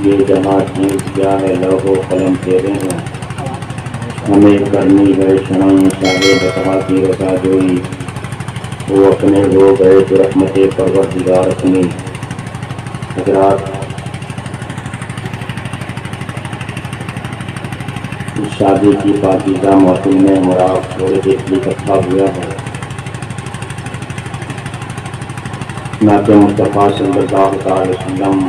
یہ جہاں چیز کیا ہے لوح و قلم تیرے ہیں، ہمیں کرنی ہے شرم شاہ بتا کی رضا جوئی، وہ اپنے ہو گئے جو رحمت پروردگار اپنی۔ حضرات، شادی کی پاکیزہ محفل میں ہمارا تھوڑے دیر کے لیے اکٹھا ہوا ہے۔ نعت مصطفیٰ صلی اللہ تعالی وسلم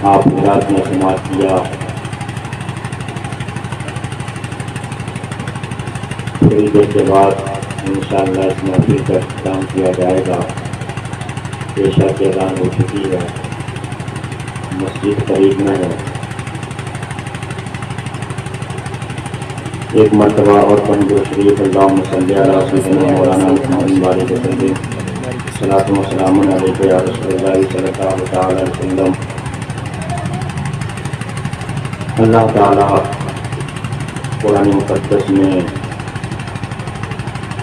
آپ حضرات نے سماعت کیا، تھوڑی دیر کے بعد انشاءاللہ اس محفل کا اختتام کیا جائے گا۔ عشاء کی اذان ہو چکی ہے، مسجد قریب میں ہے۔ ایک مرتبہ اور پنجو شریف اللہم صلی علی سیدنا مولانا محمد بارک وسلم، صلاۃ و سلام علیک یا رسول اللہ صلی اللہ تعالی علیہ وسلم۔ اللہ تعالیٰ قرآن مقدس میں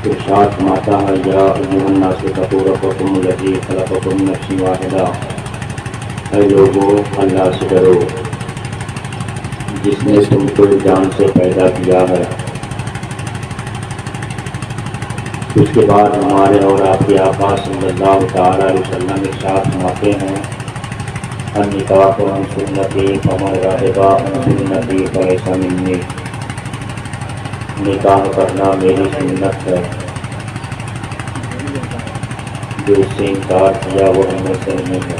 ارشاد فرماتا ہے، یا ایھا الناس اتقوا ربکم الذی خلقکم من نفس واحدہ، اے لوگو اللہ سے ڈرو جس نے تم کو جان سے پیدا کیا ہے۔ اس کے بعد ہمارے اور آپ کے آقا صلی اللہ تعالی علیہ وسلم ارشاد فرماتے ہیں، النکاح عن سنتی فمن رغب عن سنتی فلیس منی، نکاح کرنا میری سنت ہے، جو اس سے انکار کیا وہ ہم میں سے نہیں ہے۔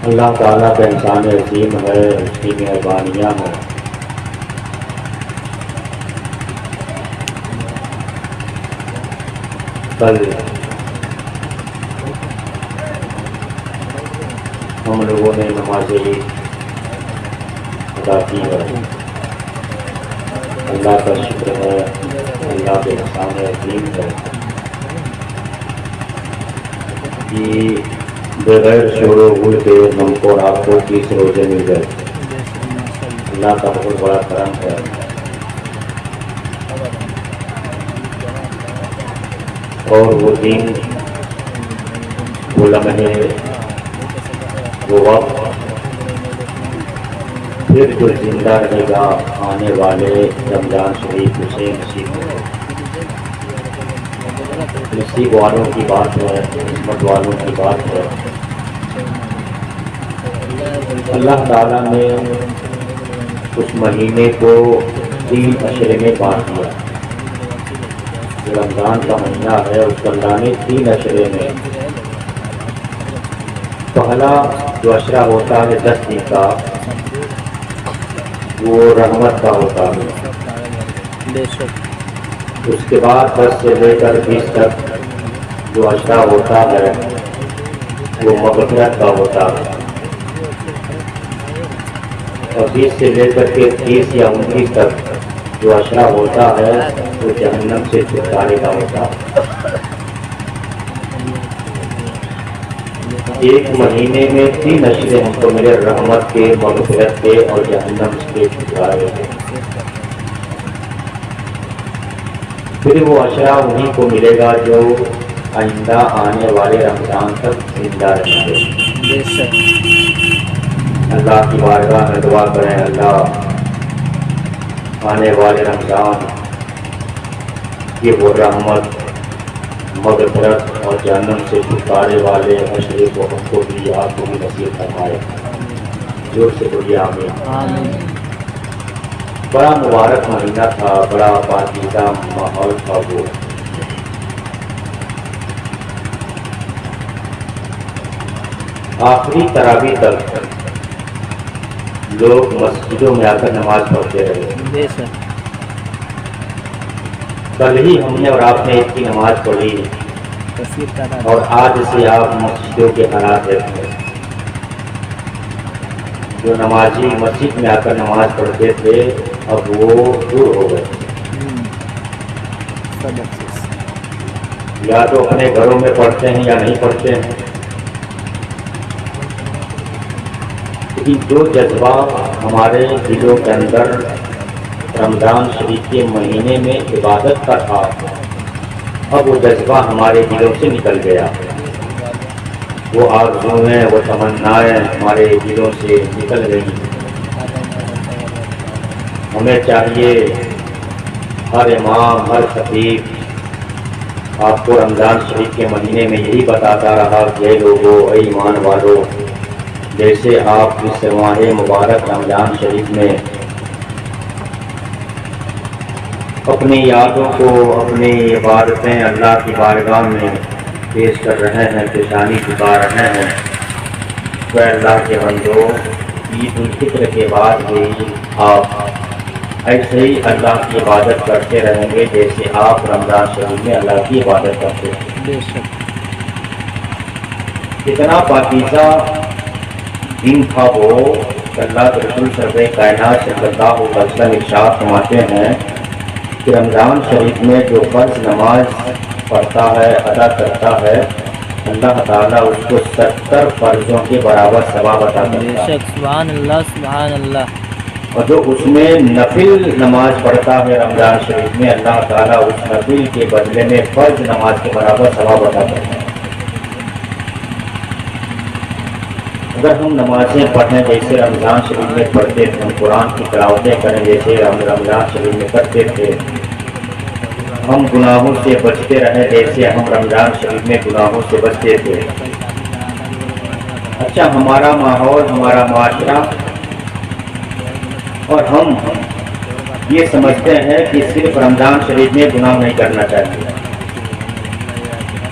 اللہ تعالیٰ کا احسان عظیم ہے، اس کی مہربانیاں ہیں۔ کل ہم لوگوں نے نماز عید ادا کی ہے۔ اللہ کا شکر ہے، اللہ کے احسان عظیم ہے کہ بغیر شور و غل کے ہم کو آپ کو 30 روزے مل گئے۔ اللہ کا بہت بڑا کرم ہے۔ اور وہ دن، وہ لمحے، وہ وقت پھر جو زندہ رہے گا آنے والے رمضان شریف اسے نصیب ہو۔ نصیب والوں کی بات ہے، قسمت والوں کی بات ہے۔ اللہ تعالیٰ نے اس مہینے کو 3 عشرے میں بانٹ دیا۔ جو رمضان کا مہینہ ہے اس کو اللہ نے 3 عشرے میں، پہلا جو عشرہ ہوتا ہے 10 دن کا، وہ رحمت کا ہوتا ہے۔ اس کے بعد 10 سے لے کر 20 تک جو عشرہ ہوتا ہے وہ مغفرت کا ہوتا ہے، اور 20 سے لے کر کے 30 یا 29 تک جو عشرہ ہوتا ہے وہ جہنم سے چھٹکارے کا ہوتا ہے۔ ایک مہینے میں 3 عشرے ہم کو ملے، رحمت کے، مغفرت کے اور جہنم سے چھٹکارے کے۔ پھر وہ عشرہ انہیں کو ملے گا جو آئندہ آنے والے رمضان تک زندہ رہیں گے۔ اللہ کی بارگاہ میں دعا کریں، اللہ آنے والے رمضان کی وہ رحمت، مغفرت اور جہنم سے چھٹکارے والے عشرے کو ہم کو بھی، آپ کو بھی نصیب فرمائے۔ جوڑ سے بولیے آمین۔ بڑا مبارک مہینہ تھا، بڑا پاکیزہ ماحول تھا۔ وہ آخری تراویح تک لوگ مسجدوں میں آ کر نماز پڑھتے رہے۔ کل ہی ہم نے اور آپ نے عید کی نماز پڑھی، اور آج سے آپ مسجدوں کے حالات دیکھیں۔ جو نمازی مسجد میں آ کر نماز پڑھتے تھے اب وہ دور ہو گئے، یا تو اپنے گھروں میں پڑھتے ہیں یا نہیں پڑھتے ہیں۔ لیکن جو جذبہ ہمارے دلوں کے اندر رمضان شریف کے مہینے میں عبادت کا تھا، اب وہ جذبہ ہمارے دلوں سے نکل گیا، وہ آرزوئیں وہ تمنائیں ہمارے دلوں سے نکل گئی۔ ہمیں چاہیے ہر امام ہر خطیب آپ کو رمضان شریف کے مہینے میں یہی بتاتا رہا کہ اے لوگو اے ایمان والو، جیسے آپ اس ماہ مبارک رمضان شریف میں اپنی یادوں کو اپنی عبادتیں اللہ کی بارگاہ میں پیش کر رہے ہیں، پیشانی جھکا رہے ہیں، تو اللہ کے بندو عید الفطر کے بعد بھی آپ ایسے ہی اللہ کی عبادت کرتے رہیں گے جیسے آپ رمضان شریف میں اللہ کی عبادت کرتے ہیں۔ اتنا پاکیزہ دن تھا وہ، اللہ کے رسول سرور کائنات صلی اللہ علیہ وسلم ارشاد فرماتے ہیں کہ رمضان شریف میں جو فرض نماز پڑھتا ہے ادا کرتا ہے، اللہ تعالیٰ اس کو 70 فرضوں کے برابر ثواب عطا کرتا ہے۔ سبحان اللہ سبحان اللہ۔ اور جو اس میں نفل نماز پڑھتا ہے رمضان شریف میں، اللہ تعالیٰ اس نفل کے بدلے میں فرض نماز کے برابر ثواب عطا کرتا ہے۔ اگر ہم نمازیں پڑھیں جیسے رمضان شریف میں پڑھتے تھے، ہم قرآن کی تلاوتیں کریں جیسے رمضان شریف میں کرتے تھے، ہم گناہوں سے بچتے رہیں جیسے ہم رمضان شریف میں گناہوں سے بچتے تھے، اچھا ہمارا ماحول ہمارا معاشرہ اور ہم یہ سمجھتے ہیں کہ صرف رمضان شریف میں گناہ نہیں کرنا چاہیے،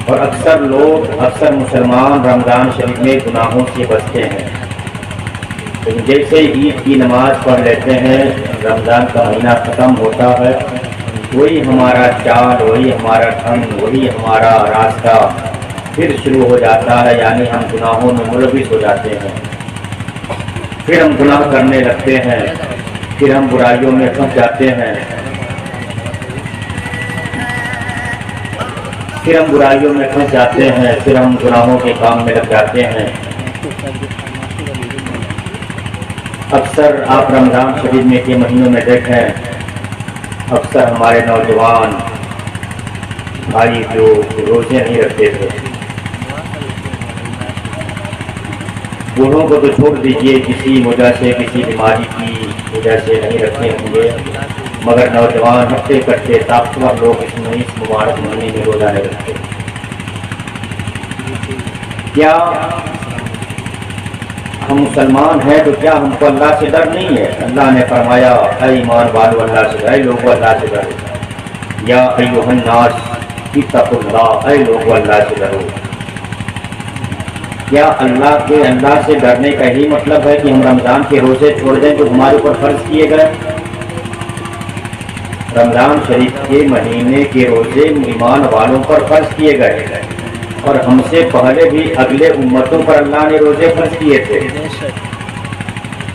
اور اکثر مسلمان رمضان شریف میں گناہوں سے بچتے ہیں، لیکن جیسے عید کی نماز پڑھ لیتے ہیں، رمضان کا مہینہ ختم ہوتا ہے، وہی ہمارا چال وہی ہمارا ڈھنگ وہی ہمارا راستہ پھر شروع ہو جاتا ہے، یعنی ہم گناہوں میں ملوث ہو جاتے ہیں، پھر ہم گناہ کرنے لگتے ہیں، پھر ہم برائیوں میں پھنس جاتے ہیں، پھر ہم برائیوں میں پھنس جاتے ہیں، پھر ہم گناہوں کے کام میں لگ جاتے ہیں۔ اکثر آپ رمضان شریف میں کے مہینوں میں دیکھیں، اکثر ہمارے نوجوان بھائی جو روزے نہیں رکھتے تھے، بوڑھوں کو تو چھوڑ دیجیے، کسی وجہ سے کسی بیماری کی وجہ سے نہیں رکھتے ہوں گے، مگر نوجوان ہفتے کٹتے طاقتور لوگ اس مبارک مہینے میں روزہ نہیں رکھتے۔ کیا ہم مسلمان ہیں تو کیا ہم کو اللہ سے ڈر نہیں ہے؟ اللہ نے فرمایا اے ایمان والو اللہ سے، اے لوگو اللہ سے ڈرو، یا ایھا الناس اتقوا اللہ، اے لوگو اللہ سے ڈرو۔ کیا اللہ سے ڈرنے کا ہی مطلب ہے کہ ہم رمضان کے روزے چھوڑ دیں جو ہمارے اوپر فرض کیے گئے؟ رمضان شریف کے مہینے کے روزے ایمان والوں پر فرض کیے گئے، اور ہم سے پہلے بھی اگلے امتوں پر اللہ نے روزے فرض کیے تھے،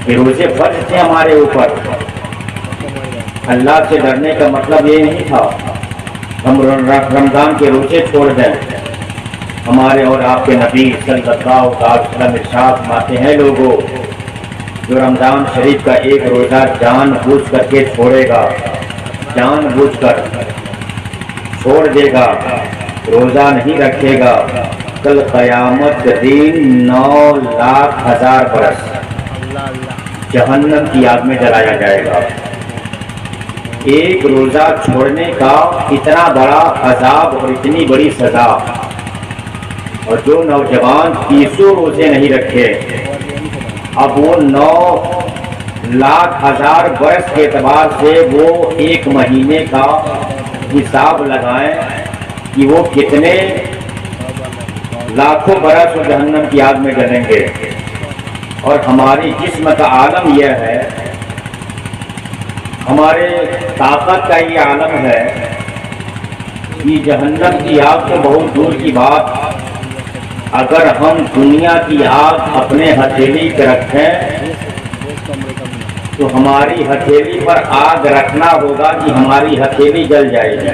یہ روزے فرض تھے ہمارے اوپر۔ اللہ سے ڈرنے کا مطلب یہ نہیں تھا ہم رمضان کے روزے چھوڑ دیں۔ ہمارے اور آپ کے نبی صلی اللہ علیہ وسلم ارشاد فرماتے ہیں، لوگوں جو رمضان شریف کا ایک روزہ جان بوجھ کر کے چھوڑے گا، جان بوجھ کر چھوڑ دے گا، روزہ نہیں رکھے گا، کل قیامت دن 9,00,000 برس جہنم کی آگ میں جلایا جائے گا۔ ایک روزہ چھوڑنے کا اتنا بڑا عذاب اور اتنی بڑی سزا، اور جو نوجوان 300 روزے نہیں رکھے، اب وہ 9,00,000 برس کے اعتبار سے وہ ایک مہینے کا حساب لگائیں کہ وہ کتنے لاکھوں برس جہنم کی آگ میں جلیں گے۔ اور ہماری جسم کا عالم یہ ہے، ہمارے طاقت کا یہ عالم ہے کہ جہنم کی آگ تو بہت دور کی بات، اگر ہم دنیا کی آگ اپنے ہتھیلی پہ رکھیں تو ہماری ہتھیلی پر آگ رکھنا ہوگا کہ ہماری ہتھیلی جل جائے گی۔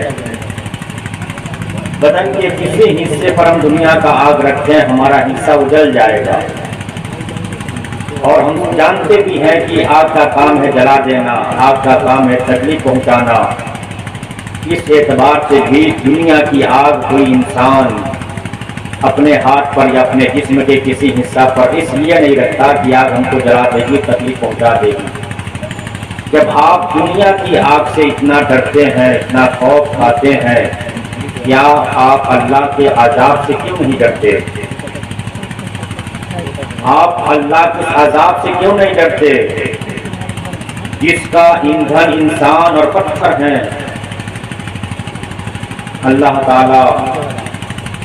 بدن کے کسی حصے پر ہم دنیا کا آگ رکھیں، ہمارا حصہ اجل جائے گا، اور ہم جانتے بھی ہیں کہ آگ کا کام ہے جلا دینا، آگ کا کام ہے تکلیف پہنچانا، اس اعتبار سے بھی دنیا کی آگ کوئی انسان اپنے ہاتھ پر یا اپنے جسم کے کسی حصہ پر اس لیے نہیں رکھتا کہ آگ ہم کو جلا دے گی، تکلیف پہنچا دے گی۔ جب آپ دنیا کی آگ سے اتنا ڈرتے ہیں، اتنا خوف کھاتے ہیں، کیا آپ اللہ کے عذاب سے کیوں نہیں ڈرتے؟ آپ اللہ کے عذاب سے کیوں نہیں ڈرتے جس کا ایندھن انسان اور پتھر ہیں؟ اللہ تعالیٰ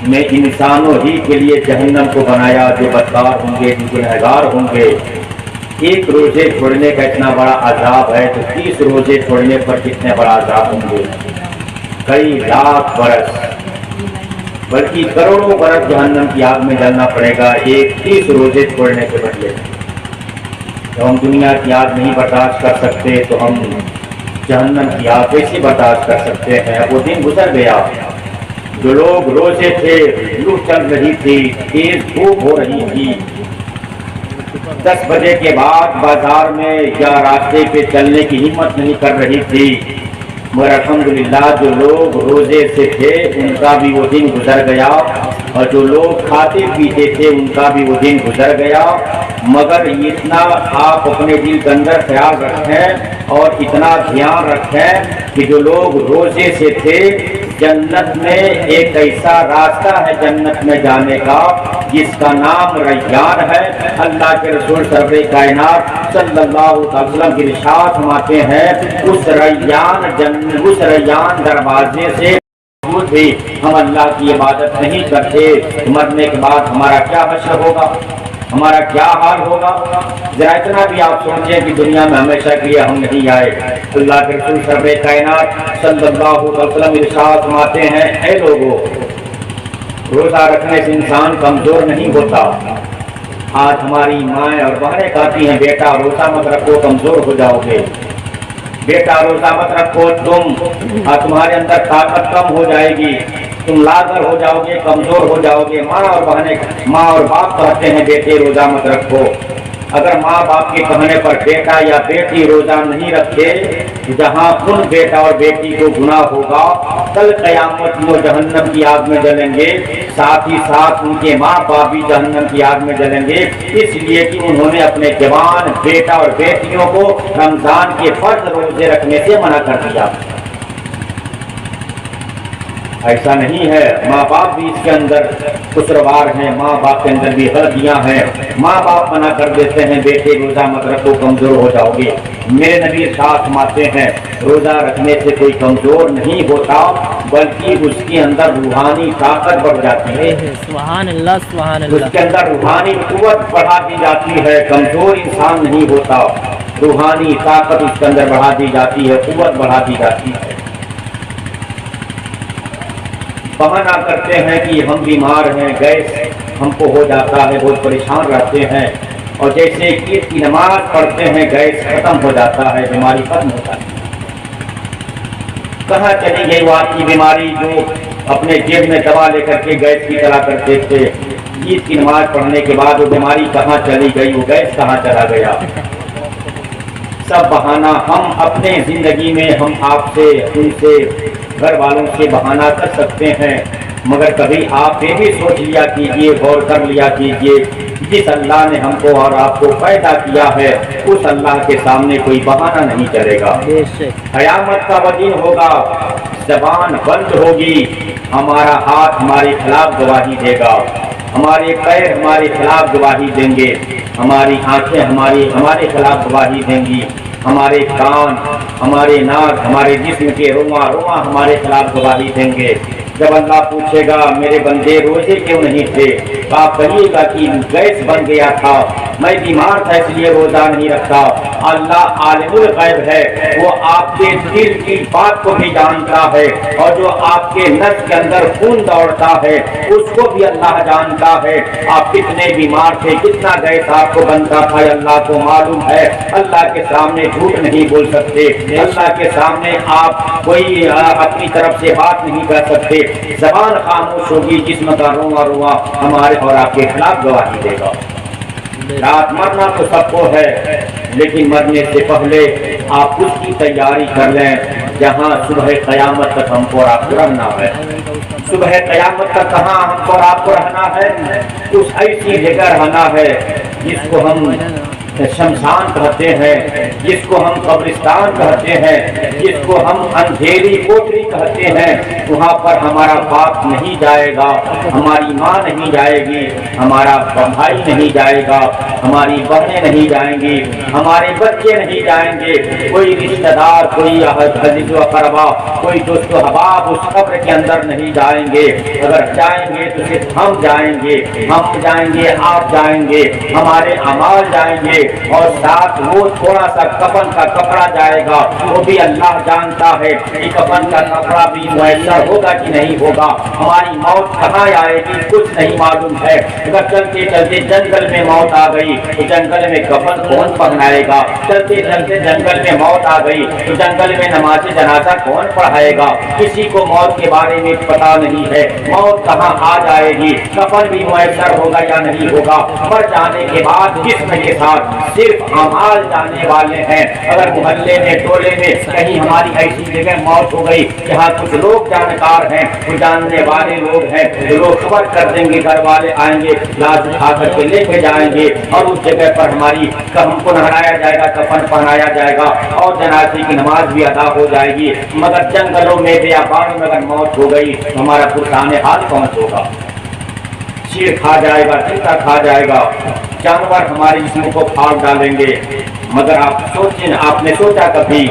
نے انسانوں ہی کے لیے جہنم کو بنایا جو بدکار ہوں گے، جو گنہگار ہوں گے۔ ایک روزے چھوڑنے کا اتنا بڑا عذاب ہے تو 30 روزے چھوڑنے پر کتنے بڑا عذاب ہوں گے؟ کئی لاکھ برس بلکہ کروڑوں برس جہنم کی آگ میں جلنا پڑے گا ایک 30 روزے چھوڑنے کے بدلے۔ جب ہم دنیا کی آگ نہیں برداشت کر سکتے تو ہم جہنم کی آگ کیسے برداشت کر سکتے ہیں؟ وہ دن گزر گیا جو لوگ روزے تھے، لو چل رہی تھی، تیز دھوپ ہو رہی تھی، 10 بجے کے بعد بازار میں یا راستے پہ چلنے کی ہمت نہیں کر رہی تھی، مگر الحمدللہ جو لوگ روزے سے تھے ان کا بھی وہ دن گزر گیا، اور جو لوگ کھاتے پیتے تھے ان کا بھی وہ دن گزر گیا۔ مگر اتنا آپ اپنے دل کے اندر خیال رکھیں اور اتنا دھیان رکھیں کہ جو لوگ روزے سے تھے، جنت میں ایک ایسا راستہ ہے جنت میں جانے کا جس کا نام ریان ہے۔ اللہ کے رسول سرور کائنات صلی اللہ علیہ وسلم کی ارشاد فرماتے ہیں اس ریان دروازے سے بھی ہم اللہ کی عبادت نہیں کرتے، مرنے کے بعد ہمارا کیا حشر ہوگا، ہمارا کیا حال ہوگا؟ ذرا اتنا بھی آپ سوچیں کہ دنیا میں ہمیشہ کے لیے ہم نہیں آئے۔ اللہ کے رسول سرور کائنات صلی اللہ علیہ وسلم ارشاد فرماتے ہیں اے لوگوں، روزہ رکھنے سے انسان کمزور نہیں ہوتا۔ آج ہماری مائیں اور بہنیں کہتی ہیں بیٹا روزہ مت رکھو کمزور ہو جاؤ گے، بیٹا روزہ مت رکھو تمہارے اندر طاقت کم ہو جائے گی، تم لاغر ہو جاؤ گے، کمزور ہو جاؤ گے۔ ماں اور باپ کہتے ہیں بیٹے روزہ مت رکھو۔ اگر ماں باپ کے کہنے پر بیٹا یا بیٹی روزہ نہیں رکھے، جہاں ان بیٹا اور بیٹی کو گناہ ہوگا، کل قیامت میں جہنم کی آگ میں جلیں گے، ساتھ ہی ساتھ ان کے ماں باپ بھی جہنم کی آگ میں جلیں گے، اس لیے کہ انہوں نے اپنے جوان بیٹا اور بیٹیوں کو رمضان کے فرض روزے رکھنے سے منع کر دیا۔ ایسا نہیں ہے، ماں باپ بھی اس کے اندر قصوروار ہیں، ماں باپ کے اندر بھی غلطیاں ہیں۔ ماں باپ منع کر دیتے ہیں بیٹے روزہ مت رکھو کمزور ہو جاؤ گے۔ میرے نبی ارشاد فرماتے ہیں روزہ رکھنے سے کوئی کمزور نہیں ہوتا بلکہ اس کے اندر روحانی طاقت بڑھ جاتی ہے، سبحان اللہ سبحان اس اللہ۔ کے اندر روحانی قوت بڑھا دی جاتی ہے، کمزور انسان نہیں ہوتا، روحانی طاقت اس کے اندر بڑھا دی جاتی ہے، قوت بڑھا دی جاتی ہے۔ بہانہ کرتے ہیں کہ ہم بیمار ہیں، گیس ہم کو ہو جاتا ہے، بہت پریشان رہتے ہیں، اور جیسے عید کی نماز پڑھتے ہیں گیس ختم ہو جاتا ہے، بیماری ختم ہو جاتی ہے۔ کہاں چلی گئی وہ آپ کی بیماری جو اپنے جیب میں دوا لے کر کے گیس کی طرح کرتے تھے؟ عید کی نماز پڑھنے کے بعد وہ بیماری کہاں چلی گئی، وہ گیس کہاں چلا گیا؟ سب بہانہ ہم اپنے زندگی میں ہم آپ سے، ان سے، گھر والوں سے بہانہ کر سکتے ہیں، مگر کبھی آپ یہ بھی سوچ لیا کیجیے، غور کر لیا کیجیے، جس اللہ نے ہم کو اور آپ کو پیدا کیا ہے اس اللہ کے سامنے کوئی بہانہ نہیں چلے گا۔ قیامت کا وہ دن ہوگا، زبان بند ہوگی، ہمارا ہاتھ ہمارے خلاف گواہی دے گا، ہمارے پیر ہمارے خلاف گواہی دیں گے، ہماری آنکھیں ہمارے خلاف گواہی دیں گی، ہمارے کان، ہمارے ناک، ہمارے جسم کے رواں ہمارے خلاف گواہی دیں گے۔ جب اللہ پوچھے گا میرے بندے روزے کیوں نہیں تھے، تو آپ کہیے گا کہ گیس بن گیا تھا، میں بیمار تھا اس لیے روزہ نہیں رکھتا۔ اللہ عالم الغیب ہے، وہ آپ کے دل کی بات کو بھی جانتا ہے، اور جو آپ کے نس کے اندر خون دوڑتا ہے اس کو بھی اللہ جانتا ہے۔ آپ کتنے بیمار تھے، کتنا گیس آپ کو بنتا تھا، اللہ کو معلوم ہے۔ اللہ کے سامنے جھوٹ نہیں بول سکتے، اللہ کے سامنے آپ کوئی اپنی طرف سے بات نہیں کر سکتے، زبان خاموش ہوگی، جسم کا رواں ہمارے اور آپ کے خلاف گواہی دے گا۔ رات مرنا تو سب کو ہے، لیکن مرنے سے پہلے آپ اس کی تیاری کر لیں جہاں صبح قیامت تک ہم کو اور آپ کو رہنا ہے۔ صبح قیامت تک کہاں ہم کو اور آپ کو رہنا ہے؟ اس ایسی جگہ رہنا ہے جس کو ہم شمشان کہتے ہیں، جس کو ہم قبرستان کہتے ہیں، جس کو ہم اندھیری کوٹری کہتے ہیں۔ وہاں پر ہمارا باپ نہیں جائے گا، ہماری ماں نہیں جائے گی، ہمارا بھائی نہیں جائے گا، ہماری بہنیں نہیں جائیں گی، ہمارے بچے نہیں جائیں گے، کوئی رشتہ دار، کوئی عزیز و اقربا، کوئی دوست و احباب اس قبر کے اندر نہیں جائیں گے۔ اگر جائیں گے تو صرف ہم جائیں گے، ہم جائیں گے، آپ جائیں گے، ہمارے اعمال جائیں گے، اور ساتھ وہ تھوڑا سا کفن کا کپڑا جائے گا۔ وہ بھی اللہ جانتا ہے کہ کفن کا کپڑا بھی میسر ہوگا کہ نہیں ہوگا۔ ہماری موت کہاں آئے گی کچھ نہیں معلوم ہے۔ اگر چلتے چلتے جنگل میں موت آ گئی تو جنگل میں کفن کون پہنائے گا؟ چلتے چلتے جنگل میں موت آ گئی تو جنگل میں نماز جنازہ کون پڑھائے گا؟ کسی کو موت کے بارے میں پتا نہیں ہے۔ موت کہاں آ جائے گی، کفن بھی میسر ہوگا یا نہیں ہوگا۔ مر جانے کے بعد جسم کے ساتھ صرف اعمال جانے والے ہیں۔ اگر محلے میں ٹولے میں کہیں ہماری ایسی جگہ موت ہو گئی جہاں کچھ لوگ جانکار ہیں، وہ جاننے والے لوگ ہیں، تو لوگ خبر کر دیں گے، گھر والے آئیں گے، لاش اٹھا کر کے لے کے جائیں گے، اور اس جگہ پر ہماری ہم کو نہلایا جائے گا، کفن پہنایا جائے گا، اور جنازے کی نماز بھی ادا ہو جائے گی۔ مگر جنگلوں میں بیابانوں میں اگر موت ہو گئی تو ہمارا پرسان حال کون ہوگا؟ شیر کھا جائے گا، چیتا کھا جائے گا، جانور ہمارے جسم کو پھاڑ ڈالیں گے۔ مگر آپ سوچیں، آپ نے سوچا کبھی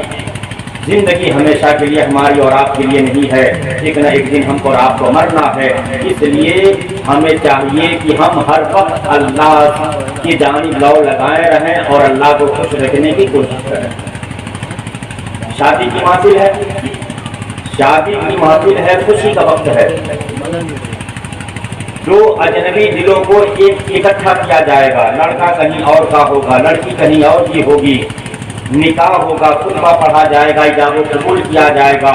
زندگی ہمیشہ کے لیے ہماری اور آپ کے لیے نہیں ہے، ایک نہ ایک دن ہم کو اور آپ کو مرنا ہے۔ اس لیے ہمیں چاہیے کہ ہم ہر وقت اللہ کی جانب لو لگائے رہیں اور اللہ کو خوش رکھنے کی کوشش کریں۔ شادی کی محفل ہے، شادی کی محفل ہے، خوشی کا وقت ہے۔ دو اجنبی دلوں کو اکٹھا کیا جائے گا، لڑکا کہیں اور کا ہوگا، لڑکی کہیں اور کی ہوگی، نکاح ہوگا، خطبہ پڑھا جائے گا، ایجاب و قبول کیا جائے گا۔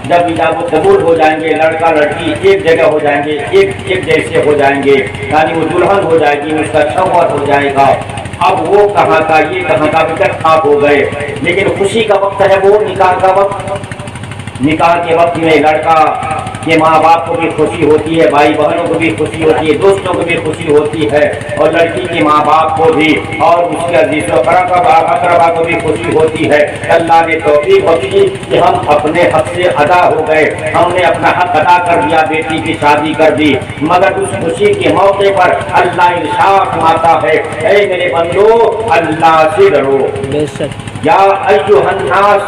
جب ایجاب و قبول ہو جائیں گے، لڑکا لڑکی ایک جگہ ہو جائیں گے، ایک جیسے ہو جائیں گے، یعنی وہ دلہن ہو جائے گی، اس کا شوہر ہو جائے گا۔ اب وہ کہاں کا یہ کہاں کا اکٹھا ہو گئے، لیکن خوشی کا وقت ہے وہ نکاح کا وقت۔ نکاح کے وقت میں لڑکا کے ماں باپ کو بھی خوشی ہوتی ہے، بھائی بہنوں کو بھی خوشی ہوتی ہے، دوستوں کو بھی خوشی ہوتی ہے، اور لڑکی کے ماں باپ کو بھی، اور اس کے عزیز و اقربا کو بھی خوشی ہوتی ہے۔ اللہ نے توفیق بخشی کہ ہم اپنے حق سے ادا ہو گئے، ہم نے اپنا حق ادا کر دیا، بیٹی کی شادی کر دی۔ مگر اس خوشی کے موقع پر اللہ ارشاد فرماتا ہے، اے میرے بندو اللہ سے ڈرو، یا ایھا الناس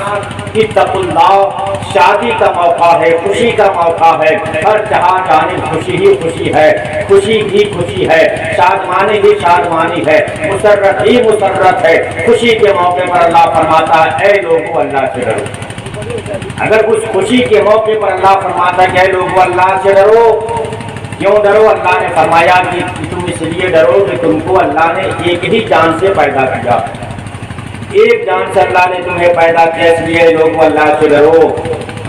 اتقوا اللہ۔ شادی کا موقع ہے، خوشی کا موقع ہے، ہر جہاں جانب خوشی ہی خوشی ہے، خوشی ہی خوشی ہے، شادمانی ہی شادمانی ہے، مسرت ہی مسرت ہے۔ خوشی کے موقع پر اللہ فرماتا ہے، اے لوگو اللہ سے ڈرو۔ اگر اس خوشی کے موقع پر اللہ فرماتا ہے کہ اے لوگو اللہ سے ڈرو، کیوں ڈرو؟ اللہ نے فرمایا کہ تم اس لیے ڈرو کہ تم کو اللہ نے ایک ہی جان سے پیدا کیا، ایک جان سے اللہ نے تمہیں پیدا کیا، اس لیے لوگوں اللہ سے ڈرو۔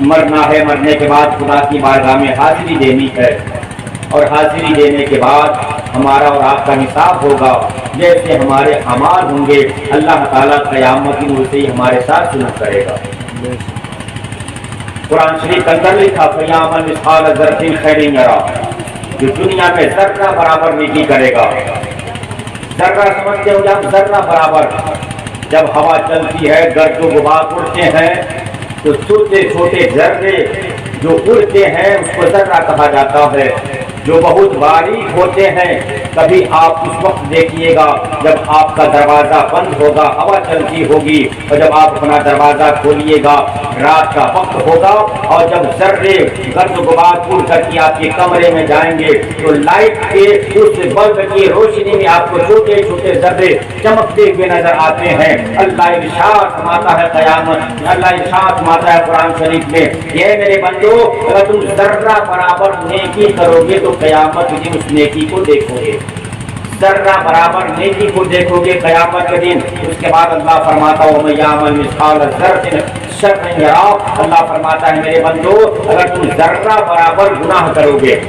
مرنا ہے، مرنے کے بعد خدا کی بارگاہ میں حاضری دینی ہے، اور حاضری دینے کے بعد ہمارا اور آپ کا حساب ہوگا۔ جیسے ہمارے اعمال ہوں گے، اللہ تعالیٰ قیامت کی ویسے ہی ہمارے ساتھ سلوک کرے گا۔ قرآن شریف کے اندر لکھا فَيَعْمَلْ مِثْقَالَ ذَرَّةٍ خَيْرًا يَرَهُ، جو دنیا میں ذرہ برابر نیکی کرے گا۔ ذرہ سمجھتے ہو جب ذرہ برابر، جب ہوا چلتی ہے، گرد و غبار اڑتے ہیں، تو چھوٹے چھوٹے ذرے جو اڑتے ہیں اس کو ذرہ کہا جاتا ہے، جو بہت باریک ہوتے ہیں۔ کبھی آپ اس وقت دیکھیے گا جب آپ کا دروازہ بند ہوگا، ہوا چلتی ہوگی، اور جب آپ اپنا دروازہ کھولیے گا، رات کا وقت ہوگا، اور جب ذرے گرد و غبار اڑ کر کے آپ کے کمرے میں جائیں گے تو لائٹ کے اس بلب کی روشنی میں آپ کو چھوٹے چھوٹے ذرے چمکتے ہوئے نظر آتے ہیں۔ اللہ ارشاد فرماتا ہے قیامت، اللہ ارشاد فرماتا ہے قرآن شریف میں، یہ میرے بندو اگر تم ذرہ برابر نیکی کرو گے تو قیامت کے دن اس نیکی کو دیکھو گے، ذرہ برابر نیکی کو دیکھو گے قیامت کے دن۔ اس کے بعد اللہ فرماتا ہے وَمَن يَعْمَلْ مِثْقَالَ ذَرَّةٍ شَرًّا يَرَهُ، اللہ فرماتا ہے میرے بندو اگر تم ذرہ برابر گناہ کرو گے،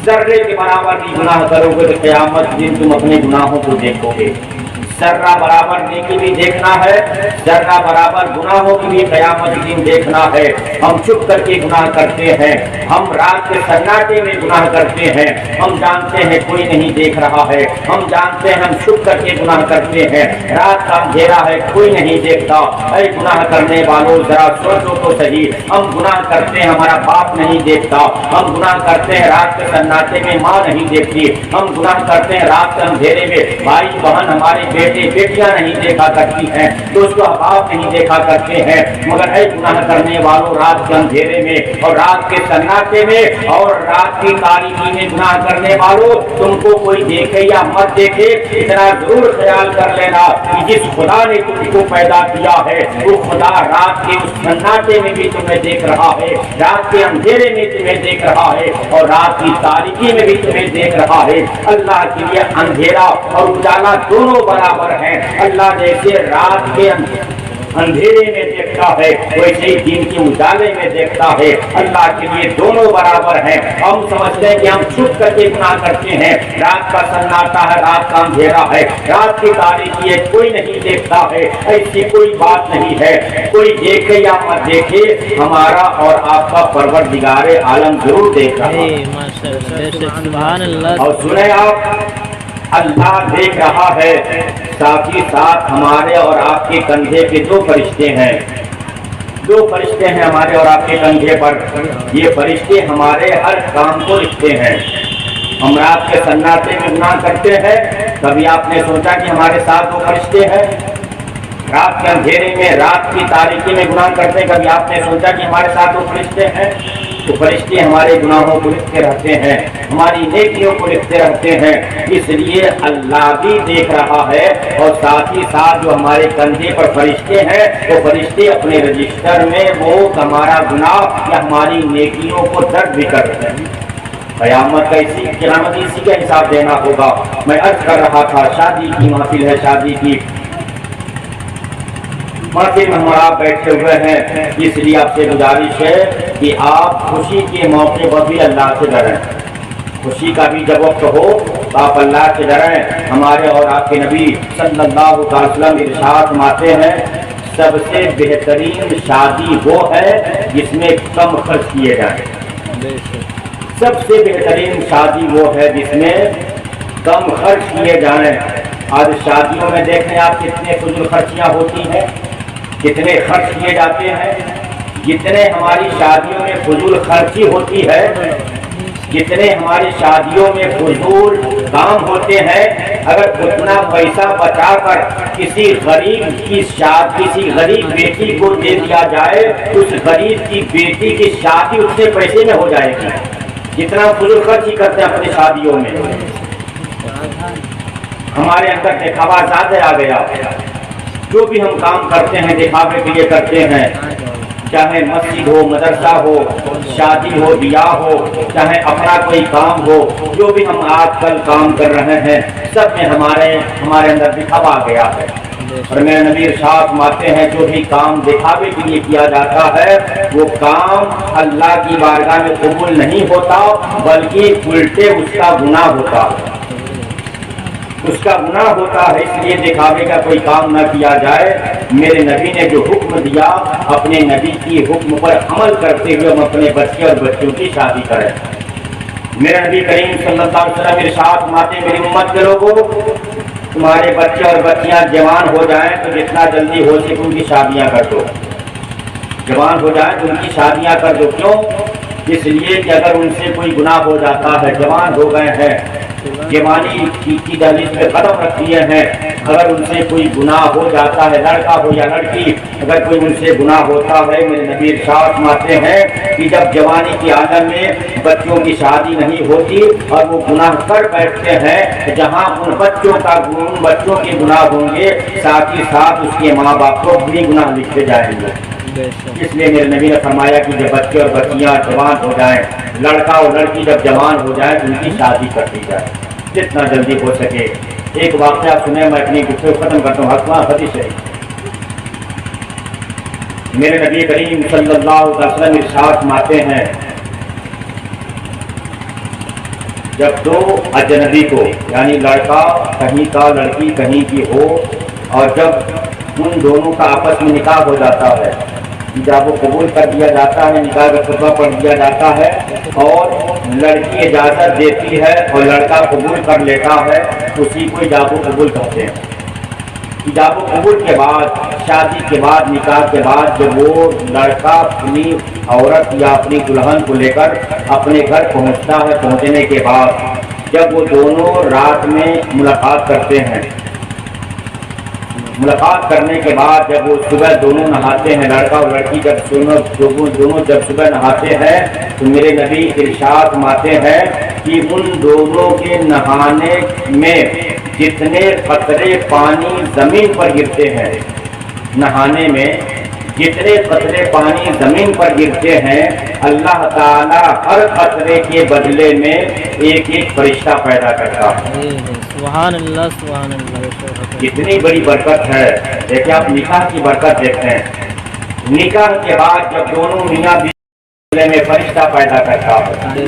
ذرے کے برابر بھی گناہ کرو گے تو قیامت کے دن تم اپنے گناہوں کو دیکھو گے۔ ذرہ برابر نیکی بھی دیکھنا ہے، ذرہ برابر گناہوں کی بھی قیامت دن دیکھنا ہے۔ ہم چھپ کر کے گناہ کرتے ہیں، ہم رات کے سناٹے میں گناہ کرتے ہیں، ہم جانتے ہیں کوئی نہیں دیکھ رہا ہے، ہم جانتے ہیں ہم چھپ کر کے گناہ کرتے ہیں، رات کا اندھیرا ہے کوئی نہیں دیکھتا۔ اے گناہ کرنے والوں ذرا سوچو تو صحیح، ہم گناہ کرتے ہیں ہمارا باپ نہیں دیکھتا، ہم گناہ کرتے ہیں رات کے سناٹے میں ماں نہیں دیکھتی، ہم گناہ کرتے ہیں رات کے اندھیرے میں بھائی بہن ہمارے بیٹے بیٹیاں نہیں دیکھا کرتی ہیں، دوست و احباب نہیں دیکھا کرتے ہیں، مگر اے گناہ کرنے والوں رات کے اندھیرے میں اور رات کے سناٹے میں اور رات کی تاریکی میں گناہ کرنے والوں، تم کو کوئی دیکھے یا مت دیکھے اتنا ضرور خیال کر لینا کہ جس خدا نے تم کو پیدا کیا ہے وہ خدا رات کے اس سناٹے میں بھی تمہیں دیکھ رہا ہے، رات کے اندھیرے میں تمہیں دیکھ رہا ہے اور رات کی تاریکی میں بھی تمہیں دیکھ رہا ہے۔ اللہ کے لیے اندھیرا اور اجالا دونوں برابر ہیں۔ اللہ جیسے رات کے اندھیرے میں دیکھتا ہے ویسے ہی دن کے اجالے میں دیکھتا ہے، اللہ کے لیے دونوں برابر ہیں۔ ہم سمجھتے ہیں کہ ہم چھپ کر کے گناہ کرتے ہیں، رات کا سناٹا ہے، رات کا اندھیرا ہے، رات کی تاریکی ہے، کوئی نہیں دیکھتا ہے، ایسی کوئی بات نہیں ہے۔ کوئی دیکھے یا مت دیکھے ہمارا اور آپ کا پروردگار عالم ضرور دیکھ رہا ہے۔ سبحان اللہ۔ اور سنیں آپ، اللہ دیکھ رہا ہے، ساتھ ہی ساتھ ہمارے اور آپ کے کندھے پہ دو فرشتے ہیں، دو فرشتے ہیں ہمارے اور آپ کے کندھے پر۔ یہ فرشتے ہمارے ہر کام کو لکھتے ہیں۔ ہم رات کے سناٹے میں گناہ کرتے ہیں، کبھی آپ نے سوچا کہ ہمارے ساتھ وہ فرشتے ہیں؟ رات کے اندھیرے میں رات کی تاریکی میں گناہ کرتے ہیں، کبھی آپ نے سوچا کہ ہمارے ساتھ وہ فرشتے ہیں؟ تو فرشتے ہمارے گناہوں کو لکھتے رہتے ہیں، ہماری نیکیوں کو لکھتے رہتے ہیں۔ اس لیے اللہ بھی دیکھ رہا ہے اور ساتھ ہی ساتھ جو ہمارے کندھے پر فرشتے ہیں وہ فرشتے اپنے رجسٹر میں وہ ہمارا گناہ یا ہماری نیکیوں کو درج بھی کر رہے ہیں۔ قیامت کا اسی کا حساب دینا ہوگا۔ میں عرض کر رہا تھا شادی کی محفل ہے، شادی کی محفل میں ہم آپ بیٹھے ہوئے ہیں، اس لیے آپ سے گزارش ہے کہ آپ خوشی کے موقع پر بھی اللہ سے ڈریں۔ خوشی کا بھی جب وقت ہو تو آپ اللہ سے ڈریں۔ ہمارے اور آپ کے نبی صلی اللہ علیہ وسلم ارشاد فرماتے ہیں سب سے بہترین شادی وہ ہے جس میں کم خرچ کیے جائیں۔ سب سے بہترین شادی وہ ہے جس میں کم خرچ کیے جائیں۔ آج شادیوں میں دیکھیں آپ کتنے فضول خرچیاں ہوتی ہیں، کتنے خرچ کیے جاتے ہیں۔ جتنے ہماری شادیوں میں فضول خرچی ہوتی ہے، جتنے ہماری شادیوں میں فضول کام ہوتے ہیں، اگر اتنا پیسہ بچا کر کسی غریب کسی غریب بیٹی کو دے دیا جائے تو اس غریب کی بیٹی کی شادی اتنے پیسے میں ہو جائے گی جتنا فضول خرچی کرتے ہیں اپنی شادیوں میں۔ ہمارے اندر دکھاوا زیادہ آ گیا، جو بھی ہم کام کرتے ہیں دکھاوے کے لیے کرتے ہیں، چاہے مسجد ہو، مدرسہ ہو، شادی ہو، بیاہ ہو، چاہے اپنا کوئی کام ہو، جو بھی ہم آج کل کام کر رہے ہیں سب میں ہمارے اندر دکھاوا آ گیا ہے۔ اور میرے نبی ارشاد فرماتے ہیں جو بھی کام دکھاوے کے لیے کیا جاتا ہے وہ کام اللہ کی بارگاہ میں قبول نہیں ہوتا، بلکہ الٹے اس کا گناہ ہوتا ہے، اس کا گناہ ہوتا ہے۔ اس لیے دکھاوے کا کوئی کام نہ کیا جائے۔ میرے نبی نے جو حکم دیا اپنے نبی کی حکم پر عمل کرتے ہوئے ہم اپنے بچے اور بچوں کی شادی کریں۔ میرے نبی کریم صلی اللہ علیہ وسلم ارشاد فرماتے ہیں میری امت کے لوگوں تمہارے بچے اور بچیاں جوان ہو جائیں تو جتنا جلدی ہو سکے ان کی شادیاں کر دو۔ جوان ہو جائیں تو ان کی شادیاں کر دو۔ کیوں؟ اس لیے کہ اگر ان سے کوئی گناہ ہو جاتا ہے، جوان ہو گئے ہیں، جوانی کی دہلیز پہ قدم رکھ دیے ہیں، اگر ان سے کوئی گناہ ہو جاتا ہے، لڑکا ہو یا لڑکی، اگر کوئی ان سے گناہ ہوتا ہے، میرے نبی ارشاد فرماتے ہیں کہ جب جوانی کی عالم میں بچوں کی شادی نہیں ہوتی اور وہ گناہ کر بیٹھتے ہیں، جہاں ان بچوں کے گناہ ہوں گے ساتھ ہی ساتھ اس کے ماں باپ کو بھی گناہ لکھے جائیں گے۔ اس لیے میرے نبی نے فرمایا کہ جب بچے اور بچیاں جوان ہو جائیں، لڑکا اور لڑکی جب جوان ہو جائے تو ان کی شادی کر دی جائے جتنا جلدی ہو سکے۔ ایک واقعہ سنیں، میں اپنی گفتگو ختم کرتا ہوں۔ حدیث شریف میرے نبی کریم صلی اللہ علیہ وسلم ارشاد فرماتے ہیں جب دو اجنبی کو یعنی لڑکا کہیں کا لڑکی کہیں کی ہو اور جب ان دونوں کا آپس میں نکاح ہو جاتا ہے، ایجاب و قبول کر دیا جاتا ہے، نکاح کا خطبہ پڑھ دیا جاتا ہے اور لڑکی اجازت دیتی ہے اور لڑکا قبول کر لیتا ہے، اسی کو ایجاب و قبول کہتے ہیں۔ ایجاب و قبول کے بعد، شادی کے بعد، نکاح کے بعد جب وہ لڑکا اپنی عورت یا اپنی دلہن کو لے کر اپنے گھر پہنچتا ہے، پہنچنے کے بعد جب وہ دونوں رات میں ملاقات کرتے ہیں، ملاقات کرنے کے بعد جب وہ صبح دونوں نہاتے ہیں، لڑکا اور لڑکی جب دونوں جب صبح نہاتے ہیں تو میرے نبی ارشاد فرماتے ہیں کہ ان دونوں کے نہانے میں جتنے قطرے پانی زمین پر گرتے ہیں، نہانے میں جتنے قطرے پانی زمین پر گرتے ہیں، اللہ تعالیٰ ہر قطرے کے بدلے میں ایک ایک فرشتہ پیدا کرتا ہے۔ سبحان اللہ سبحان اللہ، کتنی بڑی برکت ہے۔ دیکھیں آپ نکاح کی برکت دیکھتے ہیں، نکاح کے بعد جب دونوں میاں بیوی میں فرشتہ پیدا کرتا ہے،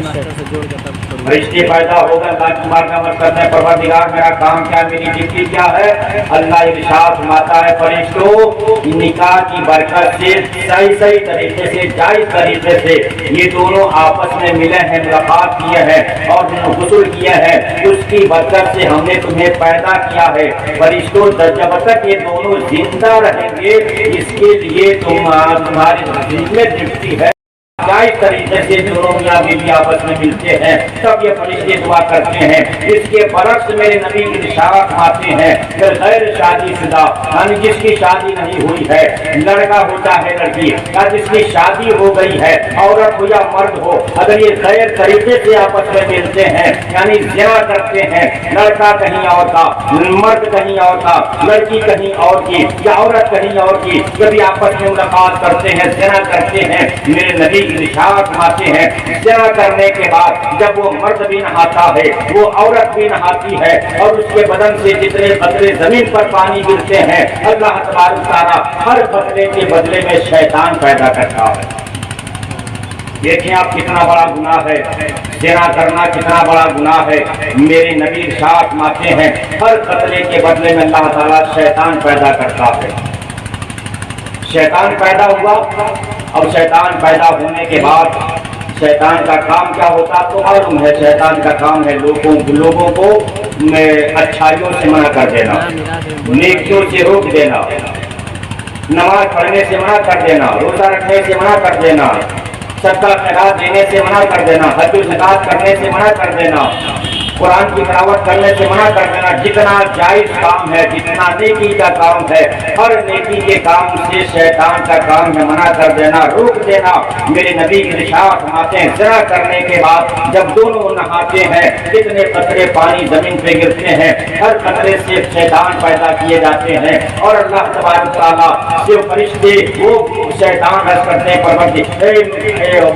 فرشتے پیدا ہو گئے، اللہ کی بارگاہ میں کرتے ہیں پروردگار میرا کام کیا، میری ڈیوٹی کیا ہے؟ اللہ ارشاد فرماتا ہے فرشتوں نکاح کی برکت سے صحیح طریقے سے، جائز طریقے سے یہ دونوں آپس میں ملے ہیں، ملاقات کیے ہیں اور غسل کیے ہیں، اس کی برکت سے ہم نے تمہیں پیدا کیا ہے۔ فرشتوں جب تک یہ دونوں زندہ رہیں گے اس کے لیے تمہاری ذمہ ڈیوٹی ہے، جائز طریقے سے دونوں میاں بیوی آپس میں ملتے ہیں تب یہ فرشتے دعا کرتے ہیں۔ اس کے برعکس میرے نبی ارشاد آتے ہیں کہ غیر شادی شدہ یعنی جس کی شادی نہیں ہوئی ہے، لڑکا ہو چاہے لڑکی، یا جس کی شادی ہو گئی ہے، عورت ہو یا مرد ہو، اگر یہ غیر طریقے سے آپس میں ملتے ہیں یعنی زنا کرتے ہیں، لڑکا کہیں اور کا، مرد کہیں اور کا، لڑکی کہیں اور کی یا عورت کہیں اور کی، جب یہ آپس میں ملاقات کرتے ہیں، زنا کرتے ہیں، میرے نبی ارشاد فرماتے ہیں زنا کرنے کے بعد جب وہ مرد بھی نہاتا ہے، وہ عورت بھی نہاتی ہے اور اس کے بدن سے جتنے قطرے زمین پر پانی گرتے ہیں، اللہ تبارک و تعالیٰ ہر قطرے کے بدلے میں شیطان پیدا کرتا ہے۔ دیکھیں آپ کتنا بڑا گناہ ہے، زنا کرنا کتنا بڑا گناہ ہے۔ میرے نبی ارشاد فرماتے ہیں ہر قطرے کے بدلے میں اللہ تعالیٰ شیطان پیدا کرتا ہے۔ شیطان پیدا ہوا، اور شیطان پیدا ہونے کے بعد شیطان کا کام کیا ہوتا تو معلوم ہے، شیطان کا کام ہے لوگوں کو اچھائیوں سے منع کر دینا، نیکیوں سے روک دینا، نماز پڑھنے سے منع کر دینا، روزہ رکھنے سے منع کر دینا، صدقہ خیرات دینے سے منع کر دینا، حج و زکات کرنے سے منع کر دینا، قرآن کی تلاوت کرنے سے منع کر دینا۔ جتنا جائز کام ہے، جتنا نیکی کا کام ہے، ہر نیکی کے کام سے شیطان کا کام ہے منع کر دینا، روک دینا۔ میرے نبی ارشاد فرماتے ہیں زنا کرنے کے بعد جب دونوں نہاتے ہیں کتنے قطرے پانی زمین پہ گرتے ہیں، ہر قطرے سے شیطان پیدا کیے جاتے ہیں اور اللہ تبارک تعالیٰ سے فرشتے وہ شیطان رس کرتے ہیں،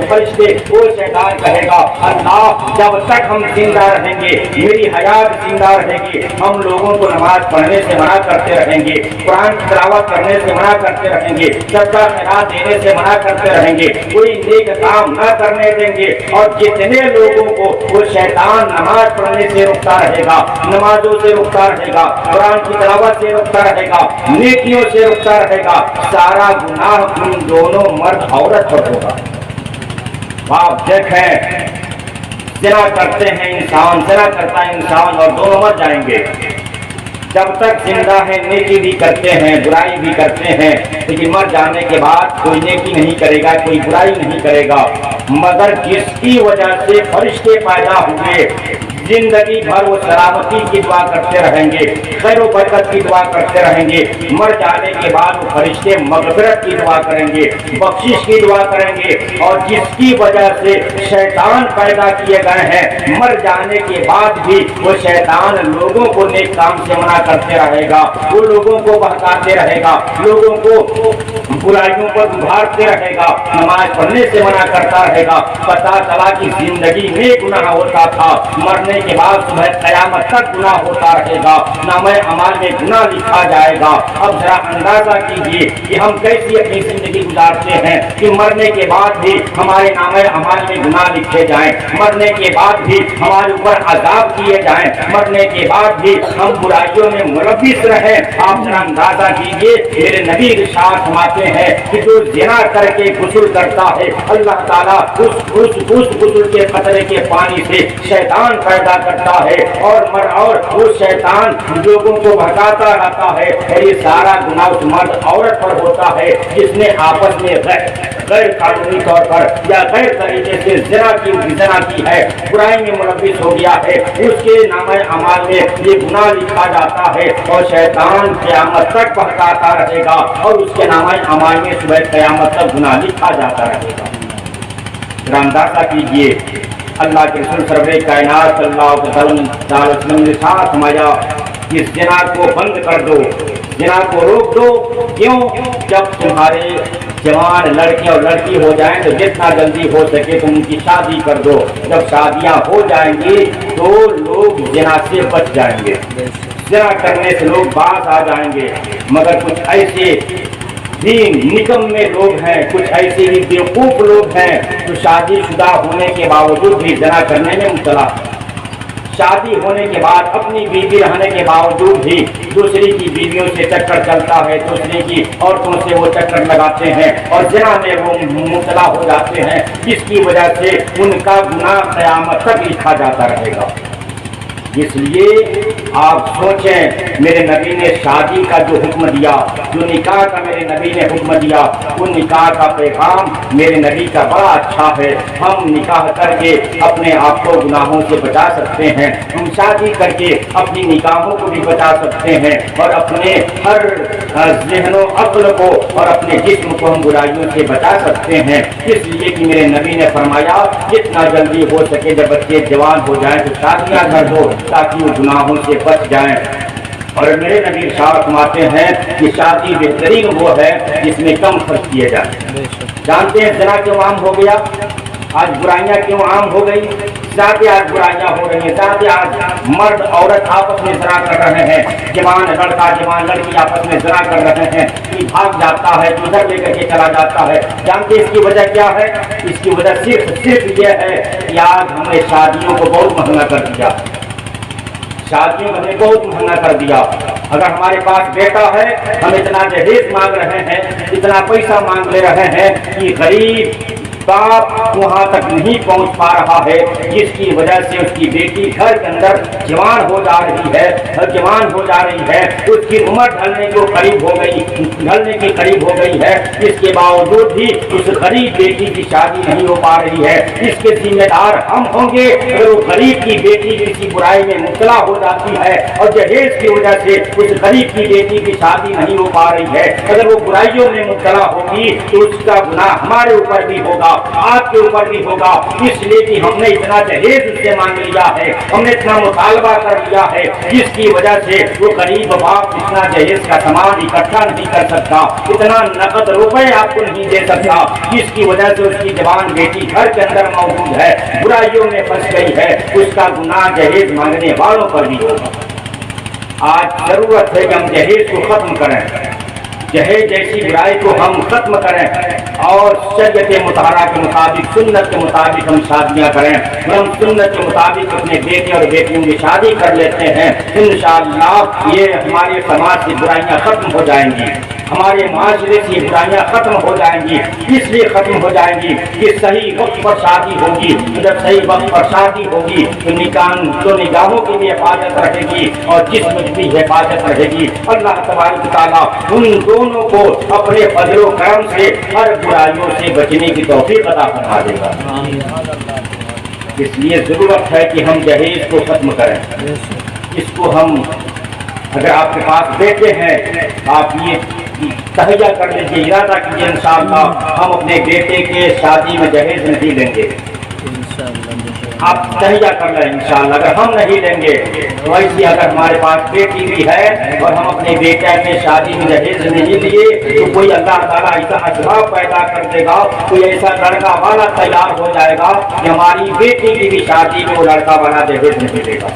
فرشتے وہ شیطان کہے گا اللہ جب تک ہم زندہ رہیں گے، میری حیات زندہ رہے گی، ہم لوگوں کو نماز پڑھنے سے منع کرتے رہیں گے، قرآن کی تلاوت کرنے سے منع کرتے رہیں گے، صدقہ خیرات دینے سے منع کرتے رہیں گے، کوئی نیک کام نہ کرنے دیں گے، اور جتنے لوگوں کو وہ شیطان نماز پڑھنے سے روکتا رہے گا، نمازوں سے روکتا رہے گا، قرآن کی تلاوت سے روکتا رہے گا، نیکیوں سے روکتا رہے گا، سارا گناہ ان دونوں مرد عورت پر ہوگا۔ آپ دیکھیں زنا کرتے ہیں انسان، زنا کرتا ہے انسان اور دونوں مر جائیں گے۔ جب تک زندہ ہے نیکی بھی کرتے ہیں، برائی بھی کرتے ہیں، لیکن مر جانے کے بعد کوئی نیکی نہیں کرے گا، کوئی برائی نہیں کرے گا، مگر جس کی وجہ سے فرشتے پیدا ہوئے زندگی بھر وہ سلامتی کی دعا کرتے رہیں گے، خیر و برکت کی دعا کرتے رہیں گے، مر جانے کے بعد وہ فرشتے مغفرت کی دعا کریں گے، بخشش کی دعا کریں گے، اور جس کی وجہ سے شیطان پیدا کیے گئے ہیں مر جانے کے بعد بھی وہ شیطان لوگوں کو نیک کام سے منع کرتے رہے گا، وہ لوگوں کو بہکاتے رہے گا، لوگوں کو برائیوں پر ابھارتے رہے گا، نماز پڑھنے سے منع کرتا رہے گا۔ پتہ چلا کہ زندگی میں گناہ ہوتا تھا، مرنے مرنے کے بعد صبح قیامت تک گناہ ہوتا رہے گا، نامہ اعمال میں گناہ لکھا جائے گا۔ اب ذرا اندازہ کیجیے کہ ہم کیسی اپنی زندگی گزارتے ہیں کہ مرنے کے بعد بھی ہمارے نامہ اعمال میں گناہ لکھے جائیں، مرنے کے بعد بھی ہمارے اوپر عذاب کیے جائیں، مرنے کے بعد بھی ہم برائیوں میں ملوث رہیں۔ آپ ذرا اندازہ کیجیے، میرے نبی ارشاد فرماتے ہیں کہ جو زنا کر کے غسل کرتا ہے، اللہ تعالیٰ اس غسل کے قطرے کے پانی سے شیطان پیدا کرتا ہے اور وہ شیطان لوگوں کو بھٹکاتا رہتا ہے، اور یہ سارا گناہ اس مرد عورت پر ہوتا ہے جس نے آپس میں غیر قانونی طور پر یا غیر طریقے سے زنا کی ہے، برائی میں ملوث ہو گیا ہے، اس کے نامہ اعمال میں یہ گناہ لکھا جاتا ہے اور شیطان قیامت تک بھٹکاتا رہے گا اور اس کے نامہ اعمال میں صبح قیامت تک گناہ لکھا جاتا رہے گا۔ ذرا اندازہ کیجیے، اللہ کے رسول سرور کائنات صلی اللہ علیہ وسلم نے ساتھ فرمایا کہ زنا کو بند کر دو، زنا کو روک دو۔ کیوں؟ جب تمہارے جوان لڑکے اور لڑکی ہو جائیں تو جتنا جلدی ہو سکے تم ان کی شادی کر دو، جب شادیاں ہو جائیں گی تو لوگ زنا سے بچ جائیں گے، زنا کرنے سے لوگ باز آ جائیں گے۔ مگر کچھ ایسے بھی نکمے لوگ ہیں، کچھ ایسے بھی بیوقوف لوگ ہیں جو شادی شدہ ہونے کے باوجود بھی زنا کرنے میں مبتلا، شادی ہونے کے بعد اپنی بیوی رہنے کے باوجود بھی دوسری کی بیویوں سے چکر چلتا ہے، دوسری کی عورتوں سے وہ چکر لگاتے ہیں اور زنا میں وہ مبتلا ہو جاتے ہیں، جس کی وجہ سے ان کا گناہ قیامت تک لکھا جاتا رہے گا۔ اس لیے آپ سوچیں، میرے نبی نے شادی کا جو حکم دیا، جو نکاح کا میرے نبی نے حکم دیا، وہ نکاح کا پیغام میرے نبی کا بڑا اچھا ہے۔ ہم نکاح کر کے اپنے آپ کو گناہوں سے بچا سکتے ہیں، ہم شادی کر کے اپنی نکاحوں کو بھی بچا سکتے ہیں اور اپنے ہر ذہن و عقل کو اور اپنے جسم کو ہم برائیوں سے بچا سکتے ہیں۔ اس لیے کہ میرے نبی نے فرمایا جتنا جلدی ہو سکے جب بچے جوان ہو جائیں تو شادیاں کر دو تاکہ وہ گناہوں سے بچ جائیں۔ اور میرے نبی ارشاد فرماتے ہیں کہ شادی بہترین وہ ہے جس میں کم خرچ کیے جائیں۔ جانتے ہیں زنا کیوں عام ہو گیا؟ آج برائیاں کیوں عام ہو گئی؟ زیادہ آج برائیاں ہو رہی ہیں، زیادہ آج مرد عورت آپس میں زنا کر رہے ہیں، جوان لڑکا جوان لڑکی آپس میں زنا کر رہے ہیں، کوئی بھاگ جاتا ہے، ادھر لے کر کے چلا جاتا ہے۔ جانتے ہیں اس کی وجہ کیا ہے؟ اس کی وجہ صرف یہ ہے کہ آج ہم نے شادیوں کو بہت مہنگا کر دیا، شادیوں میں بہت مہنگا کر دیا۔ اگر ہمارے پاس بیٹا ہے، ہم اتنا جہیز مانگ رہے ہیں، اتنا پیسہ مانگ لے رہے ہیں کہ غریب باپ وہاں تک نہیں پہنچ پا رہا ہے، جس کی وجہ سے اس کی بیٹی گھر کے اندر جوان ہو جا رہی ہے، اس کی عمر ڈھلنے کے قریب ہو گئی ہے، اس کے باوجود بھی اس غریب بیٹی کی شادی نہیں ہو پا رہی ہے۔ اس کے ذمہ دار ہم ہوں گے اگر وہ غریب کی بیٹی کسی برائی میں مبتلا ہو جاتی ہے اور جہیز کی وجہ سے اس غریب کی بیٹی کی شادی نہیں ہو پا رہی ہے، اگر وہ برائیوں میں مبتلا ہوگی تو اس کا گناہ ہمارے اوپر بھی ہوگا، آپ کے اوپر بھی ہوگا۔ اس لیے کہ ہم نے اتنا جہیز اس سے مانگ لیا ہے، ہم نے اتنا مطالبہ کر لیا ہے، جس کی وجہ سے وہ غریب باپ اتنا جہیز کا سامان اکٹھا نہیں کر سکتا، اتنا نقد روپے آپ کو نہیں دے سکتا، جس کی وجہ سے اس کی جوان بیٹی گھر کے اندر موجود ہے، برائیوں میں پھنس گئی ہے، اس کا گناہ جہیز مانگنے والوں پر بھی ہوگا۔ آج ضرورت ہے کہ ہم جہیز کو ختم کریں، جہیز جیسی برائی کو ہم ختم کریں اور شریعت مطہرہ کے مطابق، سنت کے مطابق ہم شادیاں کریں۔ ہم سنت کے مطابق اپنے بیٹے اور بیٹیوں کی شادی کر لیتے ہیں، انشاءاللہ یہ ہمارے سماج سے برائیاں ختم ہو جائیں گی، ہمارے معاشرے سے برائیاں ختم ہو جائیں گی۔ اس لیے ختم ہو جائیں گی کہ صحیح وقت پر شادی ہوگی، جب صحیح وقت پر شادی ہوگی تو نگاہوں کی بھی حفاظت رہے گی اور جسم کی بھی حفاظت رہے گی۔ اللہ تبارک و تعالیٰ ان دونوں کو اپنے فضل و کرم سے ہر برائیوں سے بچنے کی توفیق عطا فرما دے گا۔ اس لیے ضرورت ہے کہ ہم جہیز کو ختم کریں۔ اس کو ہم، اگر آپ کے پاس بیٹے ہیں آپ یہ تہیہ کر لیجیے، ارادہ کیجیے انشاءاللہ ہم اپنے بیٹے کے شادی میں جہیز نہیں لیں گے۔ آپ تہیا کر لیں انشاءاللہ. اگر ہم نہیں دیں گے تو ایسی اگر ہمارے پاس بیٹی بھی ہے اور ہم اپنے بیٹے کے شادی میں جہیز نہیں لیے تو کوئی اللہ تعالیٰ ایسا اسباب پیدا کر دے گا, کوئی ایسا لڑکا والا تیار ہو جائے گا کہ ہماری بیٹی کی بھی شادی میں وہ لڑکا والا جہیز نہیں دے گا.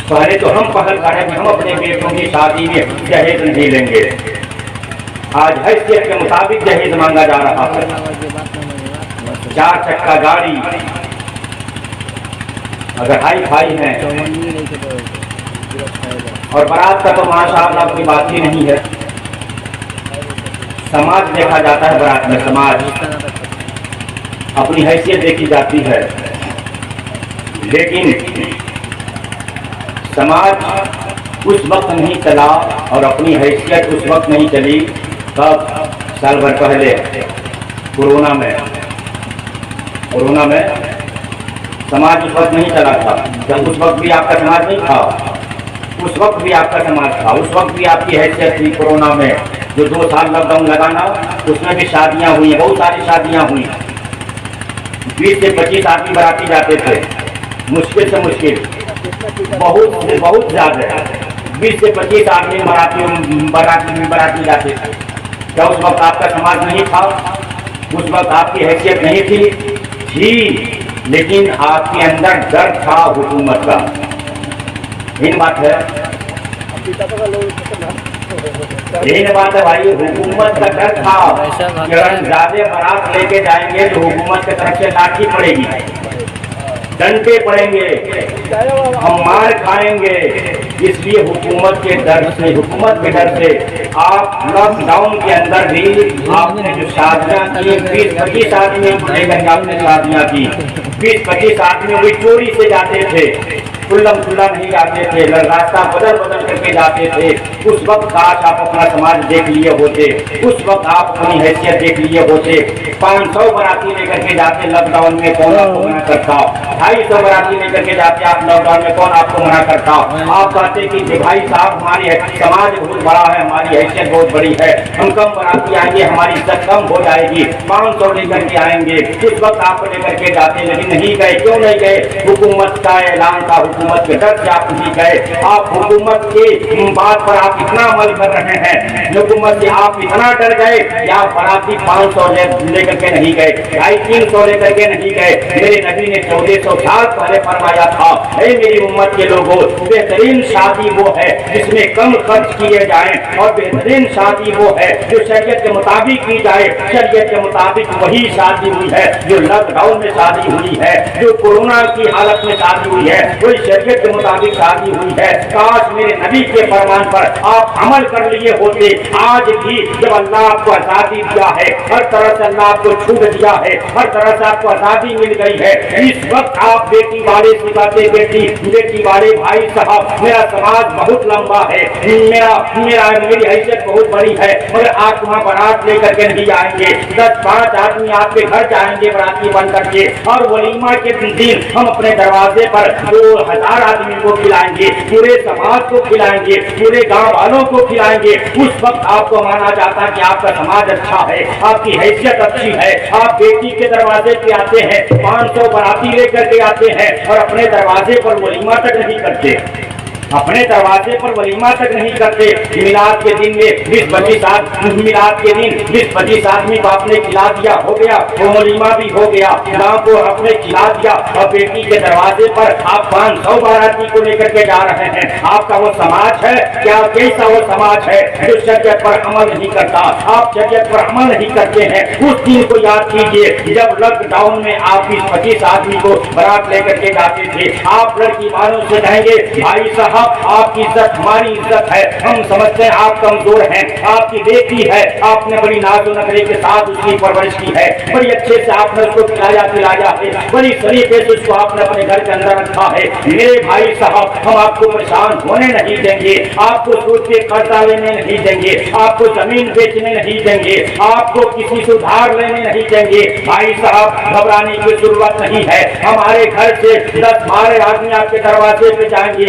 پہلے تو ہم پہل کریں کہ ہم اپنے بیٹوں کی شادی میں جہیز نہیں لیں گے. آج حیثیت کے مطابق جہیز مانگا جا رہا ہے. 4 چکا گاڑی اگر ہائی فائی ہیں اور برات کا تو ماشاءاللہ کوئی بات ہی نہیں ہے. سماج دیکھا جاتا ہے برات میں, سماج اپنی حیثیت دیکھی جاتی ہے, لیکن سماج اس وقت نہیں چلا اور اپنی حیثیت اس وقت نہیں چلی کب, سال بھر پہلے کورونا میں سماج اس وقت نہیں چلا تھا. جب اس وقت بھی آپ کا سماج نہیں تھا, اس وقت بھی آپ کا سماج تھا, اس وقت بھی آپ کی حیثیت تھی. کورونا میں جو 2 سال لاک ڈاؤن لگانا اس میں بھی شادیاں ہوئی, بہت ساری شادیاں ہوئی. 20 سے 25 آدمی باراتی جاتے تھے, مشکل سے مشکل بہت زیادہ 20 سے 25 آدمی باراتی جاتے تھے. کیا اس وقت آپ کا سماج نہیں تھا؟ اس وقت آپ کی حیثیت نہیں تھی, لیکن آپ کے اندر ڈر تھا حکومت کا. این بات ہے بھائی, حکومت کا ڈر تھا کہ اگر زیادہ برات لے کے جائیں گے تو حکومت کی طرف سے لاٹھی پڑے گی, ڈنڈے پڑیں گے, ہم مار کھائیں گے. اس لیے حکومت کے ڈر سے آپ لاک ڈاؤن کے اندر بھی آپ نے جو شادیاں کی 20-25 آدمی لے کر آپ نے شادیاں کی. 20-25 آدمی وہی چوری سے جاتے تھے, کھلم کھلا نہیں جاتے تھے, راستہ بدل کر کے جاتے تھے. اس وقت کاش آپ اپنا سماج دیکھ لیے ہوتے, اس وقت آپ اپنی حیثیت دیکھ لیے ہوتے. 500 براتی لے کر کے جاتے لاک ڈاؤن میں, کون آپ کو منع کرتا؟ 250 براتی لے کر کے جاتے آپ لاک ڈاؤن میں, کون آپ کو منع کرتا؟ آپ کہتے کہ بھائی صاحب ہماری سماج بہت بڑا ہے, ہماری حیثیت بہت بڑی ہے, ہم کم براتی آئیں گے, ہماری عزت کم ہو جائے گی, 500 لے کر کے آئیں گے. اس وقت آپ لے کر کے جاتے, لیکن نہیں گئے. کیوں نہیں گئے؟ حکومت کا اعلان تھا, حکومت کے ڈر سے آپ نہیں گئے. آپ حکومت کی بات پر آپ اتنا عمل کر رہے ہیں, حکومت سے آپ اتنا ڈر گئے کہ آپ براتی 500 لے کر کے نہیں گئے, 250-300 لے کر کے نہیں گئے. میرے نبی نے 1400 سال پہلے فرمایا تھا, اے میری امت کے لوگوں, بہترین شادی وہ ہے جس میں کم خرچ کیے جائیں, اور بہترین شادی وہ ہے جو شریعت کے مطابق کی جائے. شریعت کے مطابق وہی شادی ہوئی ہے جو لاک ڈاؤن میں شادی ہوئی ہے, جو کورونا کی حالت میں شادی ہوئی ہے, وہی شریعت کے مطابق شادی ہوئی ہے. کاش میرے نبی کے فرمان پر آپ عمل کر لیے ہوتے. آج بھی جب اللہ آپ کو آزادی دیا ہے, ہر طرح سے اللہ آپ کو چھوٹ دیا ہے, ہر طرح سے آپ کو آزادی مل گئی ہے, اس وقت آپ بیٹی والے سکھاتے, بیٹی والے بھائی صاحب میرا سماج بہت لمبا ہے, میری حیثیت بہت بڑی ہے, مگر آپ وہاں برات لے کر کے نہیں آئیں گے. 10-5 آدمی آپ کے گھر جائیں گے براتی بن کر کے, اور ولیمہ کے دن ہم اپنے دروازے پر 2000 آدمی کو کھلائیں گے, پورے سماج کو کھلائیں گے, پورے گاؤں والوں کو کھلائیں گے. اس وقت آپ کو مانا جاتا کہ آپ کا سماج اچھا ہے, آپ کی حیثیت اچھی ہے. آپ بیٹی کے دروازے پہ آتے ہیں, 500 براتی لے کر کے آتے ہیں, اور اپنے دروازے پر ولیمہ تک نہیں کرتے, اپنے دروازے پر ولیمہ تک نہیں کرتے. میلاد کے دن میں 20-25 آدمی کو آپ نے کھلا دیا, ہو گیا, وہ ولیمہ بھی ہو گیا, گاؤں کو آپ نے کھلا دیا, اور بیٹی کے دروازے پر آپ 500 باراتی کو لے کر کے جا رہے ہیں. آپ کا وہ سماج ہے کیا؟ کیسا وہ سماج ہے جو شریعت پر عمل نہیں کرتا؟ آپ شریعت پر عمل نہیں کرتے ہیں. اس دن کو یاد کیجیے جب لاک ڈاؤن میں آپ 20-25 آدمی کو برات لے کر کے جاتے تھے. آپ لڑکی والوں سے کہیں گے, بھائی صاحب آپ کی عزت ہماری عزت ہے, ہم سمجھتے ہیں آپ کمزور ہیں, آپ کی بیٹی ہے, آپ نے بڑی ناز و نخرے کے ساتھ اس کی پرورش کی ہے, بڑی اچھے سے آپ نے اس کو کھلایا پلایا ہے, بڑی سلیقے سے اس کو آپ نے اپنے گھر کے اندر رکھا ہے. میرے بھائی صاحب ہم آپ کو پریشان ہونے نہیں دیں گے, آپ کو سود کے قرضہ لینے نہیں دیں گے, آپ کو زمین بیچنے نہیں دیں گے, آپ کو کسی سے ادھار لینے نہیں دیں گے. بھائی صاحب گھبرانے کی ضرورت نہیں ہے. ہمارے گھر سے 10-12 آدمی آپ کے دروازے پہ جائیں گے,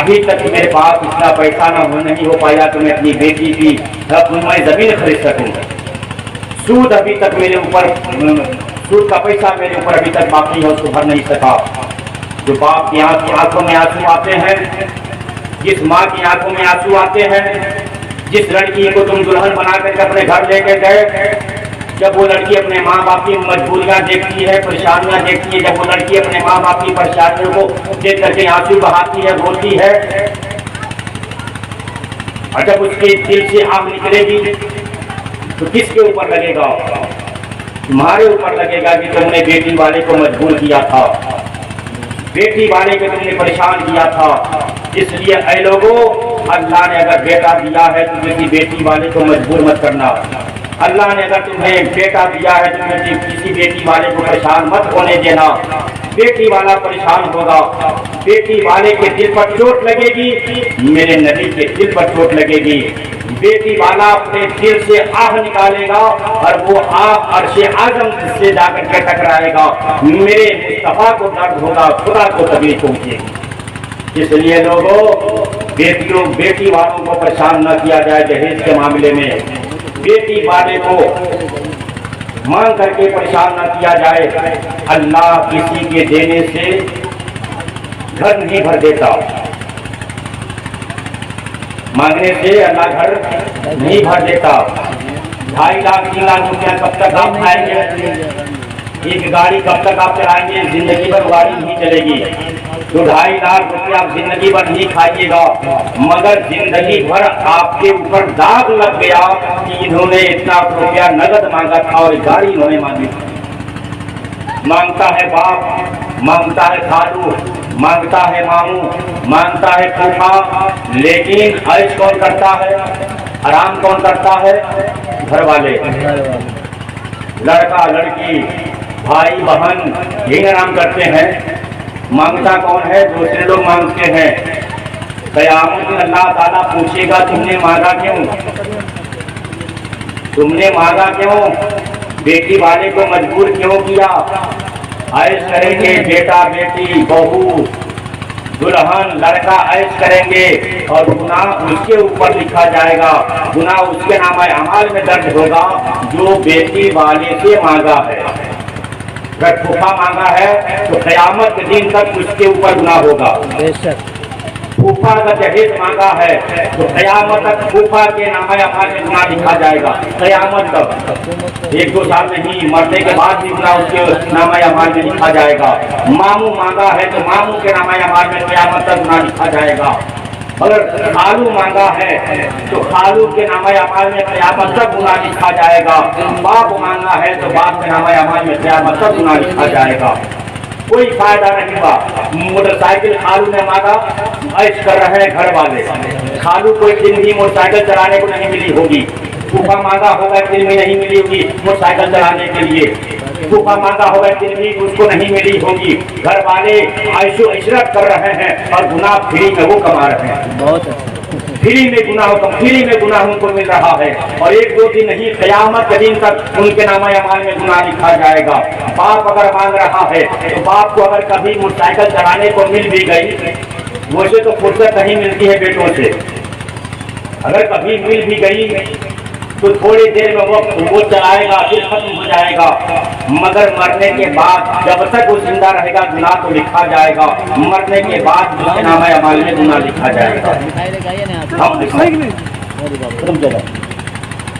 ابھی تک میرے پاس اتنا پیسہ نہیں ہو پایا کہ میں اپنی بیٹی کی میں زمین خرید سکوں. سود ابھی تک میرے اوپر، سود کا پیسہ میرے اوپر ابھی تک باقی ہے، اس کو بھر نہیں سکا. جو باپ کی آنکھوں میں آنسو آتے ہیں، جس ماں کی آنکھوں میں آنسو آتے ہیں، جس لڑکی کو تم دلہن بنا کر کے اپنے گھر لے کے گئے، جب وہ لڑکی اپنے ماں باپ کی مجبوریاں دیکھتی ہے، پریشانیاں دیکھتی ہے، جب وہ لڑکی اپنے ماں باپ کی پریشانیوں کو دیکھ کر کے آنسو بہاتی ہے، روتی ہے، اور جب اس کے دل سے آگ نکلے گی تو کس کے اوپر لگے گا؟ تمہارے اوپر لگے گا کہ تم نے بیٹی والے کو مجبور کیا تھا، بیٹی والے کو تم نے پریشان کیا تھا. اس لیے اے لوگوں، اللہ نے اگر بیٹا دیا ہے تو کسی بیٹی والے کو مجبور مت کرنا. اللہ نے اگر تمہیں بیٹا دیا ہے تو کسی بیٹی والے کو پریشان مت ہونے دینا. بیٹی والا پریشان ہوگا، بیٹی والے کے دل پر چوٹ لگے گی، میرے نبی کے دل پر چوٹ لگے گی. بیٹی والا اپنے دل سے آہ نکالے گا اور وہ آہ عرش اعظم سے جا کر کے ٹکرائے گا. میرے مصطفیٰ کو درد ہوگا، خدا کو تکلیف پہنچے گی. اس لیے لوگوں، بیٹیوں بیٹی والوں کو پریشان نہ کیا جائے. جہیز کے معاملے میں بیٹی والے کو مانگ کر کے پریشان نہ کیا جائے. اللہ کسی کے دینے سے گھر نہیں بھر دیتا، مانگنے سے اللہ گھر نہیں بھر دیتا. 2.5 لاکھ 3 لاکھ روپیہ کب تک آپ کھائیں گے؟ ایک گاڑی کب تک آپ چلائیں گے؟ زندگی بھر گاڑی نہیں چلے گی. تو 2.5 لاکھ روپیہ آپ زندگی بھر نہیں کھائیے گا، مگر زندگی بھر آپ کے اوپر داغ لگ گیا کہ انہوں نے اتنا روپیہ نقد مانگا تھا اور گاڑی انہوں نے مانگی. مانگتا ہے باپ، مانگتا ہے خالو، مانگتا ہے ماموں، مانگتا ہے پھوپھا، لیکن عیش کون کرتا ہے؟ آرام کون کرتا ہے؟ گھر والے. لڑکا لڑکی بھائی بہن یہی آرام کرتے ہیں. مانگتا کون ہے؟ دوسرے لوگ مانگتے ہیں. قیامت میں اللہ تعالیٰ پوچھے گا تم نے مانگا کیوں؟ تم نے مانگا کیوں؟ بیٹی والے کو مجبور کیوں کیا؟ عیش کریں گے بیٹا بیٹی بہو دلہن لڑکا عیش کریں گے اور گناہ اس کے اوپر لکھا جائے گا. گناہ اس کے نامہ اعمال میں درج ہوگا جو بیٹی والے سے مانگا ہے. اگر پھوپھا مانگا ہے تو قیامت کے دن تک اس کے اوپر گناہ ہوگا. پھوپھا کا جہیز مانگا ہے تو قیامت تک پھوپھا کے نامہ اعمال میں گناہ لکھا جائے گا. قیامت تک 1-2 سال نہیں، مرنے کے بعد بھی گناہ اس کے نامہ اعمال میں لکھا جائے گا. ماموں مانگا ہے تو ماموں کے نامہ اعمال میں قیامت تک گناہ لکھا جائے گا. اگر خالو مانگا ہے تو خالو کے نامہ اعمال میں قیامت تک گناہ لکھا جائے گا. باپ مانگا ہے تو باپ کے نامہ اعمال میں قیامت تک گناہ لکھا جائے گا. کوئی فائدہ نہیں ہوا. موٹر سائیکل خالو نے مانگا، عیش کر رہے ہیں گھر والے. خالو کوئی دن بھی موٹر سائیکل چلانے کو نہیں ملی ہوگی. پھوپھا مانگا ہوگا دن میں نہیں ملی ہوگی موٹر سائیکل چلانے کے لیے. پھوپھا مانگا ہوگا دن بھی اس کو نہیں ملی ہوگی. گھر والے عیش و عشرت کر رہے ہیں اور گناہ فری میں وہ کما رہے ہیں. بہت اچھا. فری میں گناہوں کو مل رہا ہے. اور 1-2 دن نہیں، قیامت کے دن تک ان کے نامہ اعمال میں گناہ لکھا جائے گا. باپ اگر مانگ رہا ہے تو باپ کو اگر کبھی موٹر سائیکل چلانے کو مل بھی گئی، ویسے تو فرصت نہیں ملتی ہے بیٹوں سے، اگر کبھی مل بھی گئی تو تھوڑی دیر میں وہ چلائے گا پھر ختم ہو جائے گا. مگر مرنے کے بعد جب تک وہ زندہ رہے گا گناہ تو لکھا جائے گا. مرنے کے بعد اس کے نامہ اعمال میں گناہ لکھا جائے گا.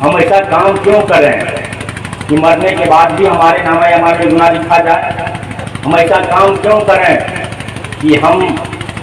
ہم ایسا کام کیوں کریں کہ مرنے کے بعد بھی ہمارے نامہ اعمال میں گناہ لکھا جائے؟ ہم ایسا کام کیوں کریں کہ ہم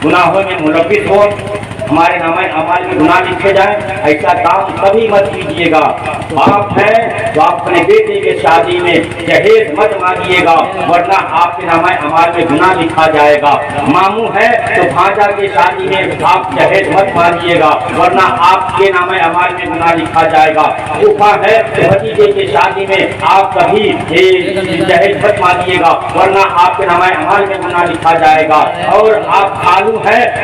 گناہوں میں ملوث ہوں، ہمارے نامہ اعمال میں گناہ لکھے جائیں؟ ایسا کام کبھی مت کیجیے گا. باپ ہے تو آپ اپنے بیٹے کے شادی میں جہیز مت مانگیے گا، ورنہ آپ کے نامہ اعمال میں گناہ لکھا جائے گا. ماموں ہے تو بھانجا کے شادی میں آپ جہیز مت مانگیے گا، ورنہ آپ کے نامہ اعمال میں گناہ لکھا جائے گا. پھوپھا ہے تو بھتیجے کے شادی میں آپ کبھی جہیز مت مانگیے گا، ورنہ آپ کے نامہ اعمال میں گناہ لکھا جائے گا. اور آپ خالو ہے